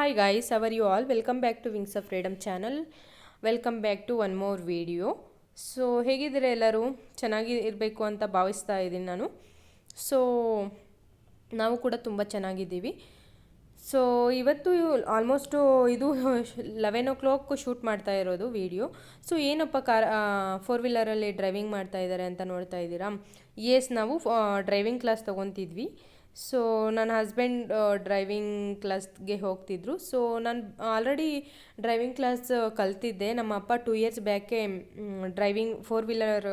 Hi guys, how are you all? Welcome back to Wings of Freedom channel. Welcome back to one more video. So ಹೇಗಿದ್ದೀರಾ ಎಲ್ಲರೂ? ಚೆನ್ನಾಗಿ ಇರಬೇಕು ಅಂತ ಭಾವಿಸ್ತಾ ಇದ್ದೀನಿ ನಾನು. ಸೊ ನಾವು ಕೂಡ ತುಂಬ ಚೆನ್ನಾಗಿದ್ದೀವಿ. ಸೊ ಇವತ್ತು ಆಲ್ಮೋಸ್ಟು ಇದು 11 o'clock ಶೂಟ್ ಮಾಡ್ತಾ ಇರೋದು ವಿಡಿಯೋ. ಸೊ ಏನಪ್ಪ ಫೋರ್ ವೀಲರಲ್ಲಿ ಡ್ರೈವಿಂಗ್ ಮಾಡ್ತಾ ಇದ್ದಾರೆ ಅಂತ ನೋಡ್ತಾ ಇದ್ದೀರಾ? ಎಸ್, ನಾವು ಡ್ರೈವಿಂಗ್ ಕ್ಲಾಸ್ ತೊಗೊತಿದ್ವಿ. ಸೊ ನನ್ನ ಹಸ್ಬೆಂಡ್ ಡ್ರೈವಿಂಗ್ ಕ್ಲಾಸ್ಗೆ ಹೋಗ್ತಿದ್ರು. ಸೊ ನಾನು ಆಲ್ರೆಡಿ ಡ್ರೈವಿಂಗ್ ಕ್ಲಾಸ್ ಕಲ್ತಿದ್ದೆ. ನಮ್ಮ ಅಪ್ಪ 2 years ಬ್ಯಾಕೆ ಡ್ರೈವಿಂಗ್ ಫೋರ್ ವೀಲರ್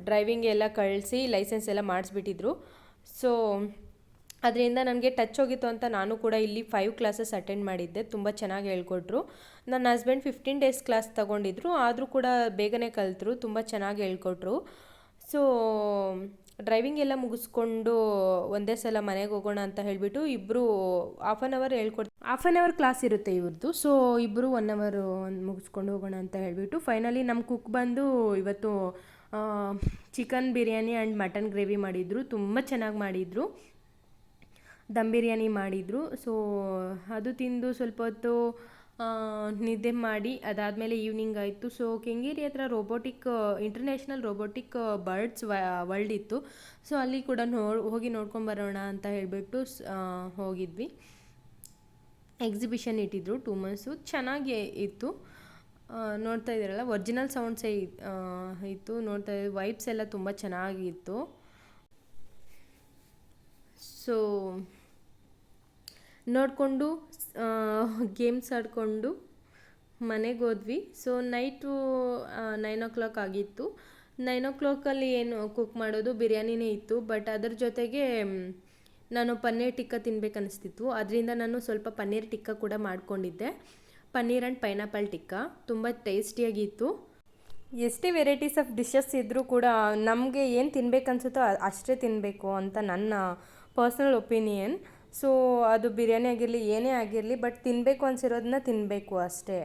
ಡ್ರೈವಿಂಗ್ ಎಲ್ಲ ಕಳಿಸಿ ಲೈಸೆನ್ಸ್ ಎಲ್ಲ ಮಾಡಿಸ್ಬಿಟ್ಟಿದ್ರು. ಸೊ ಅದರಿಂದ ನನಗೆ ಟಚ್ ಹೋಗಿತ್ತು ಅಂತ ನಾನು ಕೂಡ ಇಲ್ಲಿ 5 classes ಅಟೆಂಡ್ ಮಾಡಿದ್ದೆ. ತುಂಬ ಚೆನ್ನಾಗಿ ಹೇಳ್ಕೊಟ್ರು. ನನ್ನ ಹಸ್ಬೆಂಡ್ 15 days ಕ್ಲಾಸ್ ತೊಗೊಂಡಿದ್ರು, ಆದರೂ ಕೂಡ ಬೇಗನೆ ಕಲಿತರು. ತುಂಬ ಚೆನ್ನಾಗಿ ಹೇಳ್ಕೊಟ್ರು. ಸೊ ಡ್ರೈವಿಂಗ್ ಎಲ್ಲ ಮುಗಿಸ್ಕೊಂಡು ಒಂದೇ ಸಲ ಮನೆಗೆ ಹೋಗೋಣ ಅಂತ ಹೇಳಿಬಿಟ್ಟು ಇಬ್ಬರು ಹಾಫ್ ಆನ್ ಅವರ್ ಕ್ಲಾಸ್ ಇರುತ್ತೆ ಇವ್ರದ್ದು. ಸೊ ಇಬ್ಬರು 1 hour ಮುಗಿಸ್ಕೊಂಡು ಹೋಗೋಣ ಅಂತ ಹೇಳಿಬಿಟ್ಟು ಫೈನಲಿ ನಮ್ಮ ಕುಕ್ ಬಂದು ಇವತ್ತು chicken biryani and mutton gravy ಮಾಡಿದರು. ತುಂಬ ಚೆನ್ನಾಗಿ ಮಾಡಿದರು. ದಮ್ ಬಿರಿಯಾನಿ ಮಾಡಿದರು. ಸೊ ಅದು ತಿಂದು ಸ್ವಲ್ಪ ಹೊತ್ತು ನಿದ್ದೆ ಮಾಡಿ ಅದಾದಮೇಲೆ ಈವ್ನಿಂಗ್ ಆಯಿತು. ಸೊ ಕೆಂಗೇರಿ ಹತ್ರ ಇಂಟರ್ನ್ಯಾಷನಲ್ ರೋಬೋಟಿಕ್ ಬರ್ಡ್ಸ್ ವರ್ಲ್ಡ್ ಇತ್ತು. ಸೊ ಅಲ್ಲಿ ಕೂಡ ಹೋಗಿ ನೋಡ್ಕೊಂಬರೋಣ ಅಂತ ಹೇಳಿಬಿಟ್ಟು ಹೋಗಿದ್ವಿ. ಎಕ್ಸಿಬಿಷನ್ ಇಟ್ಟಿದ್ರು 2 months. ಚೆನ್ನಾಗಿ ಇತ್ತು. ನೋಡ್ತಾ ಇದ್ದೀರಲ್ಲ, ಒರಿಜಿನಲ್ ಸೌಂಡ್ಸೇ ಇತ್ತು. ನೋಡ್ತಾ ಇದ್ದೀವಿ, ವೈಬ್ಸ್ ಎಲ್ಲ ತುಂಬ ಚೆನ್ನಾಗಿತ್ತು. ಸೊ ನೋಡಿಕೊಂಡು ಗೇಮ್ಸ್ ಆಡಿಕೊಂಡು ಮನೆಗೆ ಹೋದ್ವಿ. ಸೊ ನೈಟು 9 o'clock ಆಗಿತ್ತು. 9 o'clock ಏನು ಕುಕ್ ಮಾಡೋದು, ಬಿರಿಯಾನಿನೇ ಇತ್ತು. ಬಟ್ ಅದ್ರ ಜೊತೆಗೆ ನಾನು ಪನ್ನೀರ್ ಟಿಕ್ಕ ತಿನ್ಬೇಕು ಅನಿಸ್ತಿತ್ತು. ಅದರಿಂದ ನಾನು ಸ್ವಲ್ಪ ಪನ್ನೀರ್ ಟಿಕ್ಕ ಕೂಡ ಮಾಡ್ಕೊಂಡಿದ್ದೆ. ಪನ್ನೀರ್ ಆ್ಯಂಡ್ ಪೈನಾಪಲ್ ಟಿಕ್ಕ ತುಂಬ ಟೇಸ್ಟಿಯಾಗಿತ್ತು. ಎಷ್ಟೇ ವೆರೈಟೀಸ್ ಆಫ್ ಡಿಶಸ್ ಇದ್ದರೂ ಕೂಡ ನಮಗೆ ಏನು ತಿನ್ಬೇಕು ಅನಿಸುತ್ತೋ ಅಷ್ಟೇ ತಿನ್ನಬೇಕು ಅಂತ ನನ್ನ ಪರ್ಸ್ನಲ್ ಒಪಿನಿಯನ್. ಸೊ ಅದು ಬಿರಿಯಾನಿ ಆಗಿರಲಿ ಏನೇ ಆಗಿರಲಿ, ಬಟ್ ತಿನ್ನಬೇಕು ಅನಿಸಿರೋದನ್ನ ತಿನ್ನಬೇಕು ಅಷ್ಟೇ.